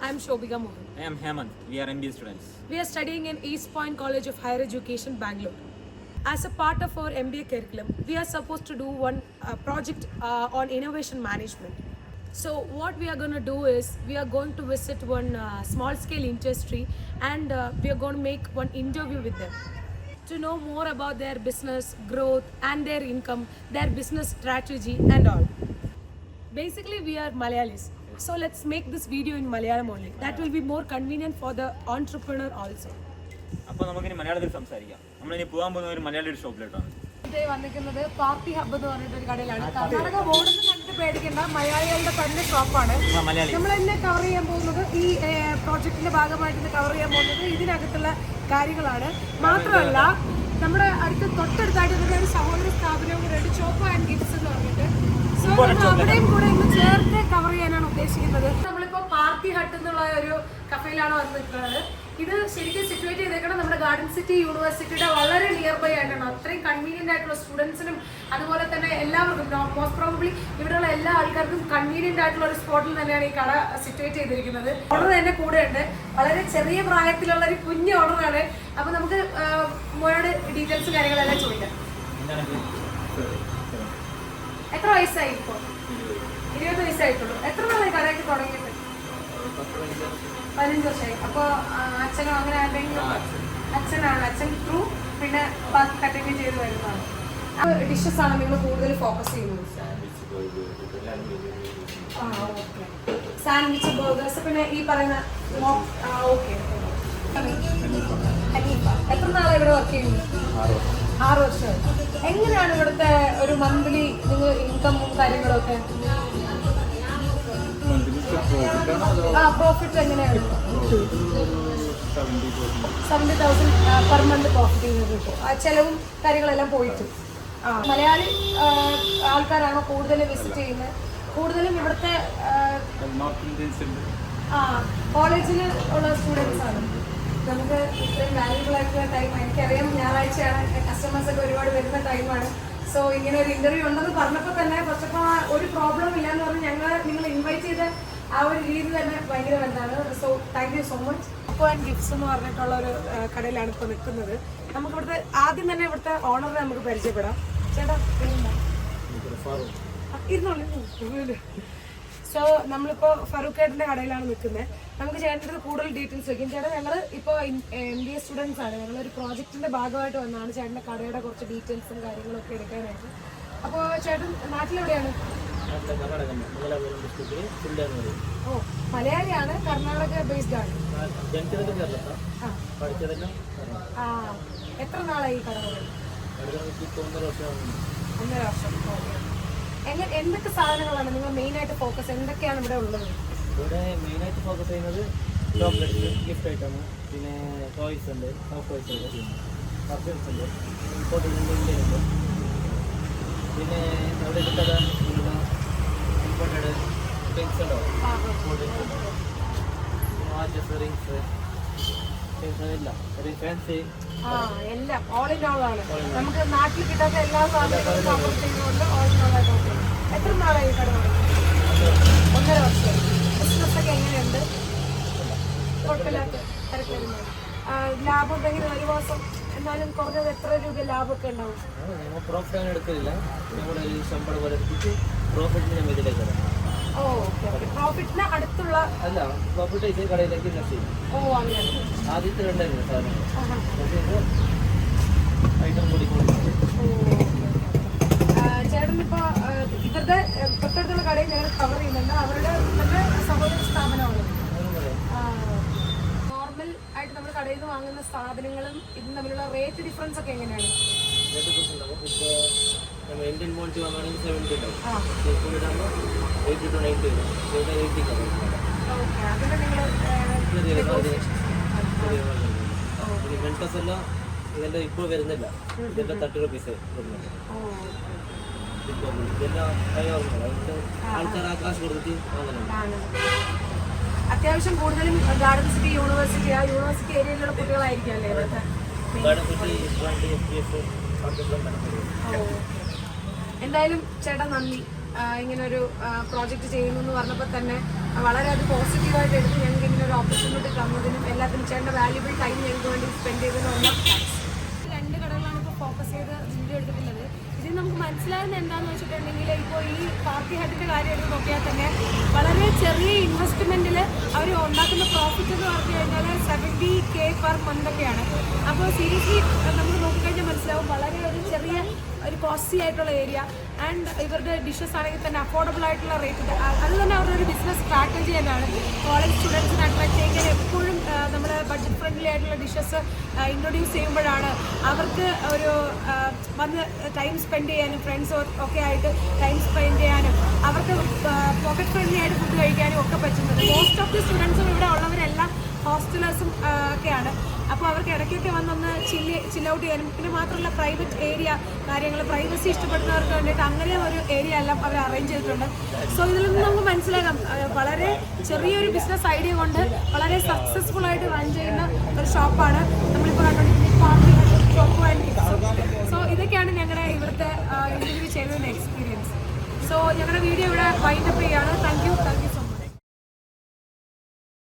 I'm Shobika Mohan. I am Hemant. We are MBA students. We are studying in East Point College of Higher Education, Bangalore. As a part of our MBA curriculum, we are supposed to do one project on innovation management. So what we are going to do is we are going to visit one small scale industry and we are going to make one interview with them to know more about their business growth and their income, their business strategy and all. Basically, we are Malayalis. So let's make this video in Malayalam only. That will be more convenient for the entrepreneur also. അപ്പോൾ നമുക്കിനി മലയാളത്തിൽ സംസാരിക്കാം. നമ്മളിനി പോകാൻ പോകുന്ന ഒരു മലയാളിയുടെ ഷോപ്പിലോട്ടാണ്. ഇതേ വന്നിരിക്കുന്നത് പാർട്ടി ഹബ്ബ് എന്ന് പറഞ്ഞിട്ടൊരു കടയിലാണ്. കർണാടക ബോർഡൊന്നും കണ്ടിട്ട് പേടിക്കേണ്ട, മലയാളികളുടെ തന്നെ ഷോപ്പാണ്. നമ്മൾ ഇന്ന് കവർ ചെയ്യാൻ പോകുന്നത് ഈ പ്രോജക്റ്റിന്റെ ഭാഗമായിട്ട് കവർ ചെയ്യാൻ പോകുന്നത് ഇതിനകത്തുള്ള കാര്യങ്ങളാണ്. മാത്രമല്ല നമ്മുടെ തൊട്ടടുത്തായിട്ട് ഒരു സഹോദര സ്ഥാപനവും കൂടെ ഉണ്ട്, ചോപ്പ ആൻഡ് ഗിഫ്റ്റ്സ് എന്ന് പറഞ്ഞിട്ട്. സോ അവിടെയും കൂടെ ഇന്ന് ചേർത്ത് കവർ ചെയ്യാനാണ് ഉദ്ദേശിക്കുന്നത്. നമ്മളിപ്പോ പാർട്ടി ഹട്ട് എന്നുള്ള ഒരു കഫേയിലാണ് വന്നിട്ടുള്ളത്. ഇത് ശരിക്കും സിറ്റുവേറ്റ് ചെയ്തേക്കണം നമ്മുടെ ഗാർഡൻ സിറ്റി യൂണിവേഴ്സിറ്റിയുടെ വളരെ നിയർ ബൈ ആയിട്ടാണ്. അത്രയും കൺവീനിയന്റ് ആയിട്ടുള്ള സ്റ്റുഡൻസിനും അതുപോലെ തന്നെ എല്ലാവർക്കും മോസ്റ്റ് പ്രോബബ്ലി ഇവിടെയുള്ള എല്ലാ ആൾക്കാർക്കും കൺവീനിയന്റ് ആയിട്ടുള്ള ഒരു സ്പോട്ടിൽ തന്നെയാണ് ഈ കട സിറ്റുവേറ്റ് ചെയ്തിരിക്കുന്നത്. ഓർഡർ തന്നെ കൂടെ ഉണ്ട്. വളരെ ചെറിയ പ്രായത്തിലുള്ള ഒരു കുഞ്ഞു ഓർഡറാണ്. അപ്പൊ നമുക്ക് മോനോട് ഡീറ്റെയിൽസ് കാര്യങ്ങളെല്ലാം ചോദിക്കാം. എത്ര വയസ്സായി? ഇപ്പോ 20 വയസ്സായിട്ടുള്ളൂ. എത്ര നാളായി കടയൊക്കെ തുടങ്ങിയിട്ട്? 15 വർഷമായി. അപ്പോൾ അച്ഛനോ അങ്ങനെ ആരുടെയെങ്കിലും? അച്ഛനാണ്. അച്ഛൻ ത്രൂ പിന്നെ ബാക്കി കണ്ടിന്യൂ ചെയ്ത് വരുന്നതാണ്. ഡിഷസ് ആണ് നിങ്ങൾ കൂടുതൽ ഫോക്കസ് ചെയ്യുന്നത്? ഓക്കെ. സാൻഡ്വിച്ച്, ബർഗേഴ്സ്, പിന്നെ ഈ പറയുന്ന ഓക്കെ. എത്ര നാളെ ഇവിടെ വർക്ക് ചെയ്യുന്നത്? 6 വർഷമായി. എങ്ങനെയാണ് ഇവിടുത്തെ ഒരു മന്ത്ലി നിങ്ങൾ ഇൻകമും കാര്യങ്ങളൊക്കെ? പ്രോഫിറ്റ് എങ്ങനെയാണ്? 70,000 പെർ മന്ത് പ്രോഫിറ്റ് ചെയ്യുന്നത് കിട്ടും. ആ ചെലവും കാര്യങ്ങളെല്ലാം പോയിട്ട്. മലയാളി ആൾക്കാരാണോ കൂടുതൽ വിസിറ്റ് ചെയ്യുന്നത്? കൂടുതലും ഇവിടുത്തെ കോളേജിൽ ഉള്ള സ്റ്റുഡൻസ് ആണ്. നമുക്ക് ഇത്രയും വാല്യൂബിൾ ആയിട്ടുള്ള ടൈം, എനിക്കറിയാം ഞായറാഴ്ചയാണ്, കസ്റ്റമേഴ്സ് ഒക്കെ ഒരുപാട് വരുന്ന ടൈമാണ്. സോ ഇങ്ങനെ ഒരു ഇന്റർവ്യൂ ഉണ്ടെന്ന് പറഞ്ഞപ്പോൾ തന്നെ കുറച്ചപ്പോൾ ഒരു പ്രോബ്ലം ഇല്ലയെന്ന് പറഞ്ഞ് നിങ്ങൾ ഇൻവൈറ്റ് ചെയ്ത ആ ഒരു രീതി തന്നെ ഭയങ്കര വലുതാണ്. So thank you so much. ചോപ്പ ആൻഡ് ഗിഫ്റ്റ്സ് എന്ന് പറഞ്ഞിട്ടുള്ള ഒരു കടയിലാണ് ഇപ്പോൾ നിൽക്കുന്നത്. നമുക്ക് ഇവിടുത്തെ ആദ്യം തന്നെ ഇവിടുത്തെ ഓണറിനെ നമുക്ക് പരിചയപ്പെടാം. ചേട്ടാ ഇരുന്നോളൂ. സോ നമ്മളിപ്പോൾ ഫറൂഖേട്ടൻ്റെ കടയിലാണ് നിൽക്കുന്നത്. നമുക്ക് ചേട്ടൻ്റെ കൂടുതൽ ഡീറ്റെയിൽസ് വയ്ക്കും. ചേട്ടൻ ഞങ്ങൾ ഇപ്പോൾ MBA സ്റ്റുഡൻസ് ആണ്. ഞങ്ങളൊരു പ്രോജക്റ്റിൻ്റെ ഭാഗമായിട്ട് വന്നതാണ് ചേട്ടൻ്റെ കടയുടെ കുറച്ച് ഡീറ്റെയിൽസും കാര്യങ്ങളൊക്കെ എടുക്കാനായിട്ട്. അപ്പോൾ ചേട്ടൻ നാട്ടിലെവിടെയാണ്? ഓ, മലയാളിയാണ്, കർണാടക ബേസ്ഡ് ആണ്. എത്ര നാളായി ഈ കട? 1.5 വർഷം. എന്തൊക്കെ സാധനങ്ങളാണ് നിങ്ങൾ മെയിനായിട്ട് ഫോക്കസ്, എന്തൊക്കെയാണ് ഇവിടെ ഉള്ളത്? ഇവിടെ മെയിനായിട്ട് ഫോക്കസ് ചെയ്യുന്നത് ചോക്ലേറ്റ്സ്, ഗിഫ്റ്റ് ഐറ്റം, പിന്നെ ടോയ്സ് ഉണ്ട്, സോഫ്റ്റ് ടോയ്സ് ഉണ്ട്, പെർഫ്യൂംസ് ഉണ്ട്, ഇമ്പോർട്ടൻ്റ് ഉണ്ട്, ഇന്ത്യൻ ഉണ്ട്. പിന്നെ അവിടെ കിട്ടാതെ ഇമ്പോർട്ടഡ് തിങ്സ് ഉണ്ടോ, വാച്ചസ്, റിങ്സ്, എല്ലാം ഒരു ഫാൻസി എല്ലാം ഓൾ ഇൻ ഓൾ ആണ്. നമുക്ക് നാട്ടിൽ കിട്ടാത്ത എല്ലാ സാധനങ്ങളും കവർ ചെയ്തുകൊണ്ട് ഓൾ ഇൻ ഓൾ ആയിട്ട്. എത്ര നാളായി കട? 1.5 വർഷം. ബിസിനസ് ഒക്കെ എങ്ങനെയുണ്ട്? കുഴപ്പമില്ലാത്ത തിരക്കിലുണ്ട്. ലാഭം ഉണ്ടെങ്കിൽ ഒരു മാസം എന്നാലും കുറഞ്ഞത് എത്ര രൂപ ലാഭമൊക്കെ ഉണ്ടാവും? നമ്മൾ പ്രോഫിറ്റ് അങ്ങനെ എടുക്കില്ല. നമ്മുടെ ഒരു ശമ്പളം പോലെ എടുത്തിട്ട് പ്രോഫിറ്റിന് നമ്മൾ ഇതിലേക്ക് വരാം. ഓ, ഓക്കെ. പ്രോഫിറ്റിന് അടുത്തുള്ള അല്ല, പ്രോഫിറ്റ് ഇത് കടയിലേക്ക് ഇൻവെസ്റ്റ് ചെയ്യും. ഓ, അങ്ങനെ. ആദ്യത്തെ രണ്ടായിരുന്നു സാധനം ഐറ്റം കൂടി. ചേട്ടനിപ്പോൾ ഇവരുടെ തൊട്ടടുത്തുള്ള കടയിൽ ഞങ്ങൾ കവർ ചെയ്യുന്നുണ്ട്. അവരുടെ തന്നെ സഹോദര സ്ഥാപനമാണ്. നോർമൽ ആയിട്ട് നമ്മൾ കടയിൽ നിന്ന് വാങ്ങുന്ന സാധനങ്ങളും ഇതും തമ്മിലുള്ള റേറ്റ് ഡിഫറൻസ് ഒക്കെ എങ്ങനെയാണ്? നമ്മൾ ഇന്ത്യൻ ക്വാളിറ്റി വാങ്ങുകയാണെങ്കിൽ 70 ഉണ്ടാവും. ഇടാകുമ്പോൾ 80 to 90 വരും. ഇവിടെ 80 ഓക്കെ. അതിന് നിങ്ങൾ വെൻറ്റസ് എല്ലാം ഇതിൻ്റെ ഇപ്പോൾ വരുന്നില്ല. ഇതിൻ്റെ 30 rupees വരുന്നുണ്ട്. ഇതെല്ലാം ആൾക്കാർ ആ കാശ് കൊടുത്തിട്ട് വാങ്ങുന്നുണ്ട്. അത്യാവശ്യം കൂടുതലും ഗാർഡൻ സിറ്റി യൂണിവേഴ്സിറ്റി, ആ യൂണിവേഴ്സിറ്റി ഏരിയയിലുള്ള കുട്ടികളായിരിക്കും അല്ലേ ഇവിടുത്തെ? എന്തായാലും ചേട്ടാ നന്ദി. ഇങ്ങനൊരു പ്രോജക്റ്റ് ചെയ്യുന്നു എന്ന് പറഞ്ഞപ്പോൾ തന്നെ വളരെ അത് പോസിറ്റീവായിട്ട് എടുത്ത് ഞങ്ങൾക്ക് ഇങ്ങനെ തന്നതിനും എല്ലാത്തിനും ചേട്ടൻ്റെ വാല്യുബിൾ ടൈം ഞങ്ങൾക്ക് വേണ്ടി സ്പെൻഡ് ചെയ്തതിനും എല്ലാം താങ്ക്സ്. 2 കടകളാണ് ഇപ്പോൾ ഫോക്കസ് ചെയ്ത് വീഡിയോ എടുത്തിട്ടുള്ളത്. ഇതിൽ നമുക്ക് മനസ്സിലാകുന്ന എന്താണെന്ന് വെച്ചിട്ടുണ്ടെങ്കിൽ ഇപ്പോൾ ഈ പാർട്ടി ഹട്ടിൻ്റെ കാര്യം എടുത്ത് നോക്കിയാൽ തന്നെ വളരെ ചെറിയ ഇൻവെസ്റ്റ്മെൻറ്റിൽ അവർ ഉണ്ടാക്കുന്ന പ്രോഫിറ്റ് എന്ന് പറഞ്ഞു കഴിഞ്ഞാൽ 70K പെർ മന്ത് ഒക്കെയാണ്. അപ്പോൾ സീരിയസ്ലി നമുക്ക് നോക്കിക്കഴിഞ്ഞാൽ മനസ്സിലാവും വളരെ ഒരു ചെറിയ ഒരു കോസ്റ്റ്ലി ആയിട്ടുള്ള ഏരിയ ആൻഡ് ഇവരുടെ ഡിഷസ് ആണെങ്കിൽ തന്നെ അഫോർഡബിൾ ആയിട്ടുള്ള റേറ്റ്. അത് തന്നെ അവരുടെ ഒരു ബിസിനസ് സ്ട്രാറ്റജി തന്നെയാണ്. കോളേജ് സ്റ്റുഡൻസിനെ അട്രാക്ട് ചെയ്യാൻ എപ്പോഴും നമ്മൾ ബഡ്ജറ്റ് ഫ്രണ്ട്ലി ആയിട്ടുള്ള ഡിഷസ് ഇൻട്രൊഡ്യൂസ് ചെയ്യുമ്പോഴാണ് അവർക്ക് ഒരു വന്ന് ടൈം സ്പെൻഡ് ചെയ്യാനും ഫ്രണ്ട്സ് ഒക്കെ ആയിട്ട് ടൈം സ്പെൻഡ് ചെയ്യാനും അവർക്ക് പോക്കറ്റ് ഫ്രണ്ട്ലി ആയിട്ട് ഫുഡ് കഴിക്കാനും ഒക്കെ പറ്റുന്നത്. മോസ്റ്റ് ഓഫ് ദി സ്റ്റുഡൻസും ഇവിടെ ഉള്ളവരെല്ലാം ഹോസ്റ്റലേഴ്സും ഒക്കെയാണ്. അപ്പോൾ അവർക്ക് ഇടയ്ക്കൊക്കെ വന്നൊന്ന് ചിൽ ഔട്ട് ചെയ്യാനും പിന്നെ മാത്രമല്ല പ്രൈവറ്റ് ഏരിയ കാര്യങ്ങൾ പ്രൈവസി ഇഷ്ടപ്പെടുന്നവർക്ക് വേണ്ടിയിട്ട് അങ്ങനെ ഒരു ഏരിയ എല്ലാം അവർ അറേഞ്ച് ചെയ്തിട്ടുണ്ട്. സോ ഇതിൽ നിന്ന് നമുക്ക് മനസ്സിലാക്കാം വളരെ ചെറിയൊരു ബിസിനസ് ഐഡിയ കൊണ്ട് വളരെ സക്സസ്ഫുൾ ആയിട്ട് റൺ ചെയ്യുന്ന ഒരു ഷോപ്പാണ് നമ്മളിപ്പോൾ കണ്ടുകൊണ്ടിരിക്കുന്നത് party shop and gifts. So ഇതൊക്കെയാണ് ഞങ്ങളുടെ ഇവിടുത്തെ ഇൻ്റർവ്യൂ ചെയ്തതിൻ്റെ എക്സ്പീരിയൻസ്. സോ ഞങ്ങളുടെ വീഡിയോ ഇവിടെ വൈൻഡപ്പ് ചെയ്യുകയാണ്. Thank you so